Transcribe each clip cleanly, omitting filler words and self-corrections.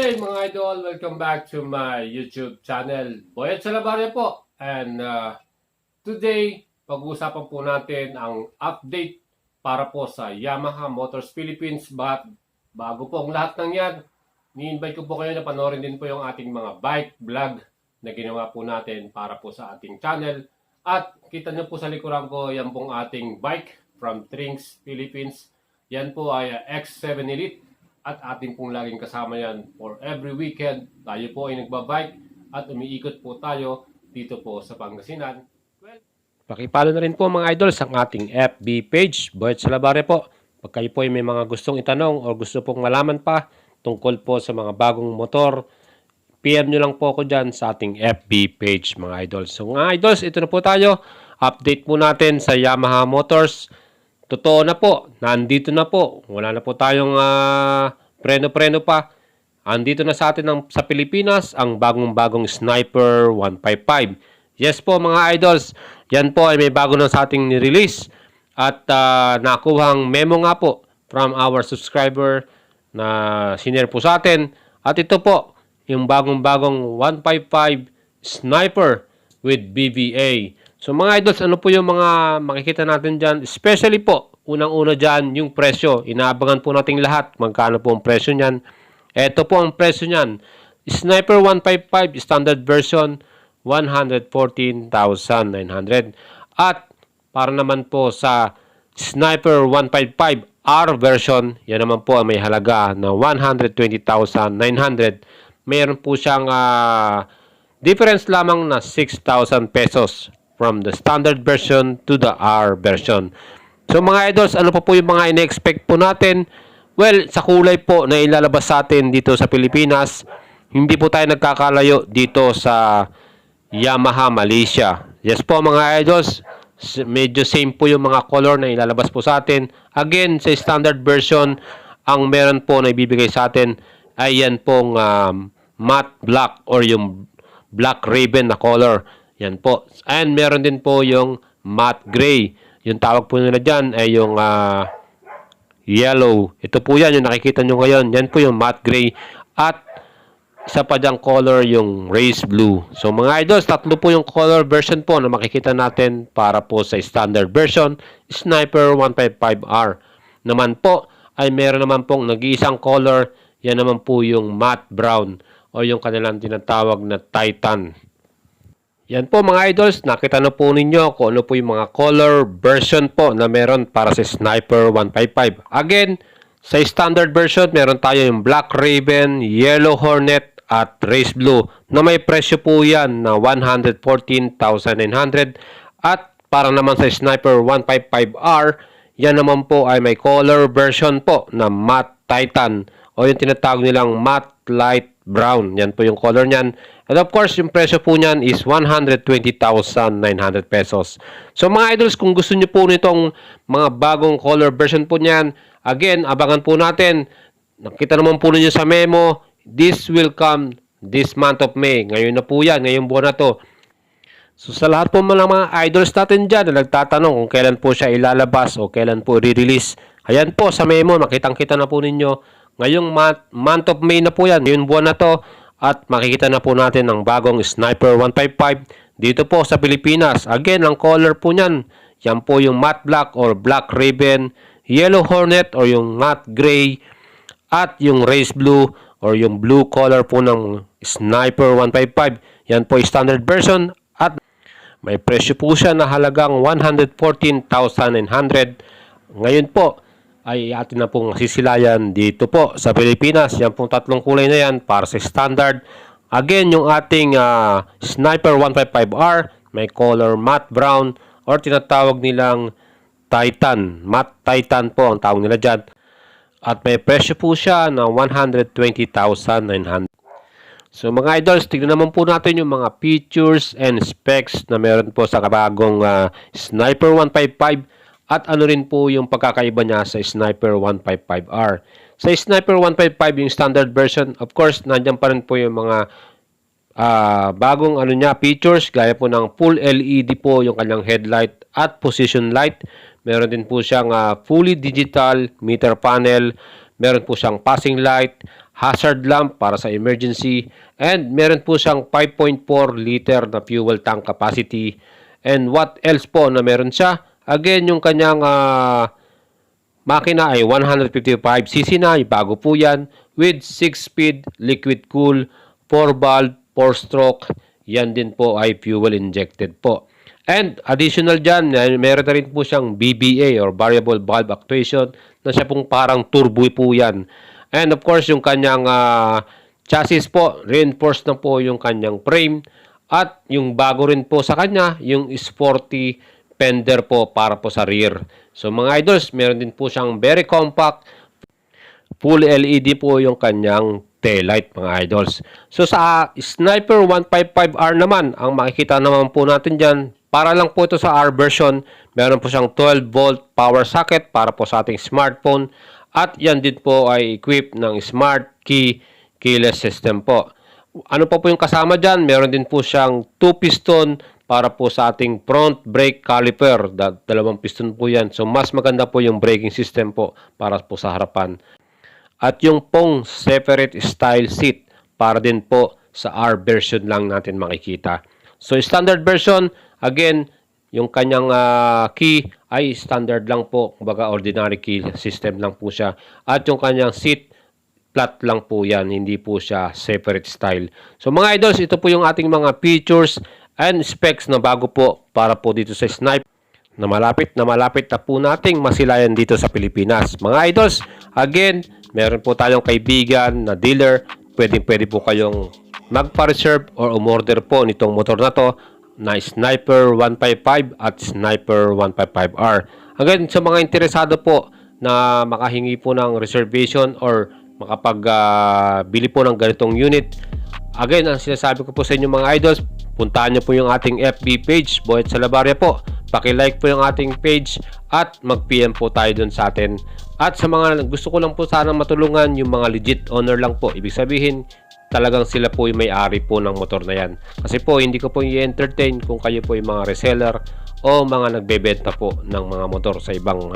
day mga idol, welcome back to my YouTube channel. Boyet Salabarya po. And today, pag-uusapan po natin ang update para po sa Yamaha Motors Philippines. Bago po ang lahat ng yan, ni-invite ko po kayo na panoorin din po yung ating mga bike vlog na ginawa po natin para po sa ating channel. At kita nyo po sa likuran ko, yan pong ating bike from Trinks Philippines. Yan po ay X7 Elite. At ating pong laging kasama yan for every weekend. Tayo po ay nagbabike at umiikot po tayo dito po sa Pangasinan. Pakipalo na rin po mga idols ang ating FB page, Boyet Salabarya po. Pag kayo po ay may mga gustong itanong o gusto pong malaman pa tungkol po sa mga bagong motor, PM nyo lang po ako dyan sa ating FB page mga idols. So mga idols, ito na po tayo. Update po natin sa Yamaha Motors. Totoo na po, nandito na po. Wala na po tayong preno-preno pa. Andito na sa atin sa Pilipinas ang bagong-bagong Sniper 155. Yes po mga idols, yan po ay may bago na sa ating ni-release. At nakuhang memo nga po from our subscriber na sinare po sa atin. At ito po, yung bagong-bagong 155 Sniper with BBA. So mga idols, ano po yung mga makikita natin dyan? Especially po, unang-una dyan, yung presyo. Inaabangan po natin lahat. Magkano po ang presyo nyan? Ito po ang presyo nyan. Sniper 155 standard version, 114,900. At para naman po sa Sniper 155R version, yan naman po may halaga na 120,900. Mayroon po siyang difference lamang na 6,000 pesos from the standard version to the R version. So mga idols, ano pa po yung mga ina-expect po natin? Well, sa kulay po na ilalabas sa atin dito sa Pilipinas, hindi po tayo nagkakalayo dito sa Yamaha Malaysia. Yes po mga idols, medyo same po yung mga color na ilalabas po sa atin. Again, sa standard version, ang meron po na ibibigay sa atin ay yan pong matte black or yung black raven na color. Yan po. And meron din po yung matte gray. Yung tawag po nila dyan ay yung yellow. Ito po yan, yung nakikita nyo ngayon. Yan po yung matte gray. At isa pa dyang color yung race blue. So mga idols, tatlo po yung color version po na makikita natin para po sa standard version. Sniper 155R. Naman po ay meron naman pong nag-iisang color. Yan naman po yung matte brown o yung kanilang tinatawag na Titan. Yan po mga idols, nakita na po ninyo kung ano po yung mga color version po na meron para sa Sniper 155. Again, sa standard version, meron tayo yung Black Raven, Yellow Hornet, at Race Blue na may presyo po yan na 114,900. At para naman sa Sniper 155R, yan naman po ay may color version po na Matte Titan o yung tinatawag nilang Matte Light Brown. Yan po yung color niyan. And of course, yung presyo po niyan is 120,900 pesos. So mga idols, kung gusto niyo po nitong mga bagong color version po niyan, again, abangan po natin. Nakita naman po niyo sa memo, this will come this month of May. Ngayon na po yan, ngayong buwan na to. So sa lahat po mga idols natin dyan na nagtatanong kung kailan po siya ilalabas o kailan po i-release, ayan po sa memo, makitang-kita na po ninyo. Ngayong month of May na po yan, ngayong buwan na to. At makikita na po natin ang bagong Sniper 155 dito po sa Pilipinas. Again, ang color po niyan, yan po yung matte black or black raven, yellow hornet or yung matte gray, at yung race blue or yung blue color po ng Sniper 155. Yan po yung standard version at may presyo po siya na halagang 114,900. Ngayon po ay atin na pong sisilayan dito po sa Pilipinas. Yan pong tatlong kulay na yan para sa standard. Again, yung ating Sniper 155R, may color matte brown or tinatawag nilang Titan. Matte Titan po ang tawag nila dyan. At may presyo po siya na 120,900. So mga idols, tignan naman po natin yung mga features and specs na meron po sa bagong Sniper 155. At ano rin po yung pagkakaiba niya sa Sniper 155R. Sa Sniper 155, yung standard version, of course, nandiyan pa rin po yung mga bagong features, gaya po ng full LED po yung kanyang headlight at position light. Meron din po siyang fully digital meter panel. Meron po siyang passing light, hazard lamp para sa emergency, and meron po siyang 5.4 liter na fuel tank capacity. And what else po na meron siya? Again, yung kanyang makina ay 155cc na, bago po yan, with 6-speed liquid cool, 4-valve, 4-stroke. Yan din po ay fuel injected po. And additional dyan, meron na rin po siyang VBA or variable valve actuation na siya pong parang turbo po yan. And of course, yung kanyang chassis po, reinforced na po yung kanyang frame. At yung bago rin po sa kanya, yung sporty fender po para po sa rear. So mga idols, meron din po siyang very compact, full LED po yung kanyang taillight mga idols. So sa Sniper 155R naman, ang makikita naman po natin dyan, para lang po ito sa R version, meron po siyang 12-volt power socket para po sa ating smartphone. At yan din po ay equipped ng smart key keyless system po. Ano po yung kasama dyan? Meron din po siyang 2-piston para po sa ating front brake caliper. Dalawang piston po yan. So mas maganda po yung braking system po para po sa harapan. At yung pong separate style seat para din po sa R version lang natin makikita. So standard version, again, yung kanyang key ay standard lang po. Kumbaga ordinary key system lang po siya. At yung kanyang seat, flat lang po yan. Hindi po siya separate style. So mga idols, ito po yung ating mga features and specs na bago po para po dito sa Sniper na malapit na po nating masilayan dito sa Pilipinas. Mga idols, again, meron po tayong kaibigan na dealer. Pwede po kayong magpa-reserve or umorder po nitong motor na to na Sniper 155 at Sniper 155R. Again, sa mga interesado po na makahingi po ng reservation or makapagbili po ng ganitong unit, again, ang sinasabi ko po sa inyo mga idols, puntahan nyo po yung ating FB page, Boyet Salabarria po. Paki-like po yung ating page at mag-PM po tayo dun sa atin. At sa mga gusto ko lang po sana matulungan, yung mga legit owner lang po. Ibig sabihin, talagang sila po yung may-ari po ng motor na yan. Kasi po, hindi ko po i-entertain kung kayo po yung mga reseller o mga nagbebenta po ng mga motor sa ibang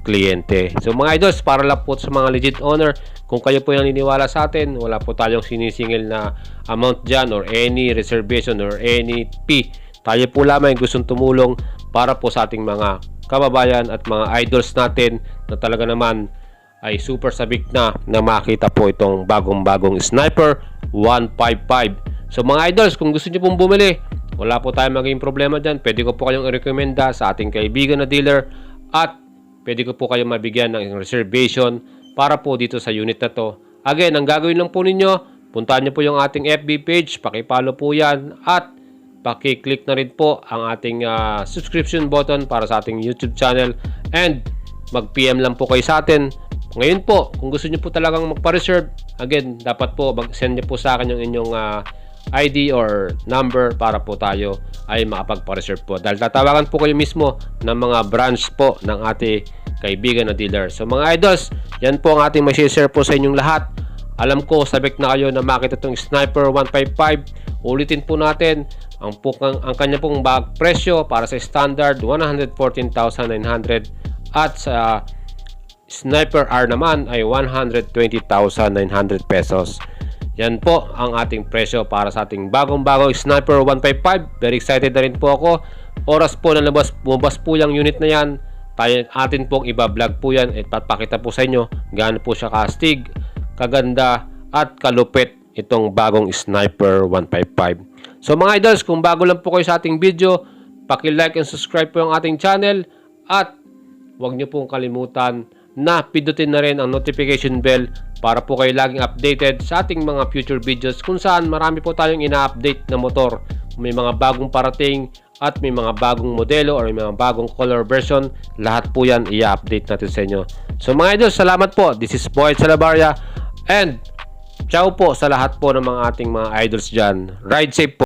kliyente. So mga idols, para lang po sa mga legit owner, kung kayo po yung naniniwala sa atin, wala po tayong sinisingil na amount dyan or any reservation or any fee. Tayo po lamang gustong tumulong para po sa ating mga kababayan at mga idols natin na talaga naman ay super sabik na makita po itong bagong Sniper 155. So mga idols, kung gusto niyo pong bumili, wala po tayong maging problema dyan. Pwede ko po kayong i-recommenda sa ating kaibigan na dealer at pwede ko po kayong mabigyan ng reservation para po dito sa unit na to. Again, ang gagawin lang po ninyo, puntahan nyo po yung ating FB page, pakipollow po yan at paki-click na rin po ang ating subscription button para sa ating YouTube channel and mag-PM lang po kayo sa atin. Ngayon po, kung gusto nyo po talagang magpa-reserve, again, dapat po mag-send nyo po sa akin yung inyong ID or number para po tayo ay makapagpa-reserve po. Dahil tatawagan po kayo mismo ng mga branch po ng ating kaibigan na dealer. So mga idols, yan po ang ating ma-share po sa inyong lahat. Alam ko, sabik na kayo na makita itong Sniper 155. Ulitin po natin, ang kanya pong presyo para sa standard 114,900 at sa Sniper R naman ay 120,900 pesos. Yan po ang ating presyo para sa ating bagong Sniper 155. Very excited na rin po ako. Oras po na lumabas po yung unit na yan. Atin pong iba-vlog po yan at papakita po sa inyo gaano po siya kastig, kaganda at kalupit itong bagong Sniper 155. So mga idols, kung bago lang po kayo sa ating video, paki-like and subscribe po ang ating channel at huwag niyo pong kalimutan na pindutin na rin ang notification bell para po kayo laging updated sa ating mga future videos kung saan marami po tayong ina-update na motor. May mga bagong parating at may mga bagong modelo or may mga bagong color version, lahat po yan i-update natin sa inyo. So mga idols, salamat po. This is Boyet Salabarria and ciao po sa lahat po ng mga ating mga idols dyan. Ride safe po.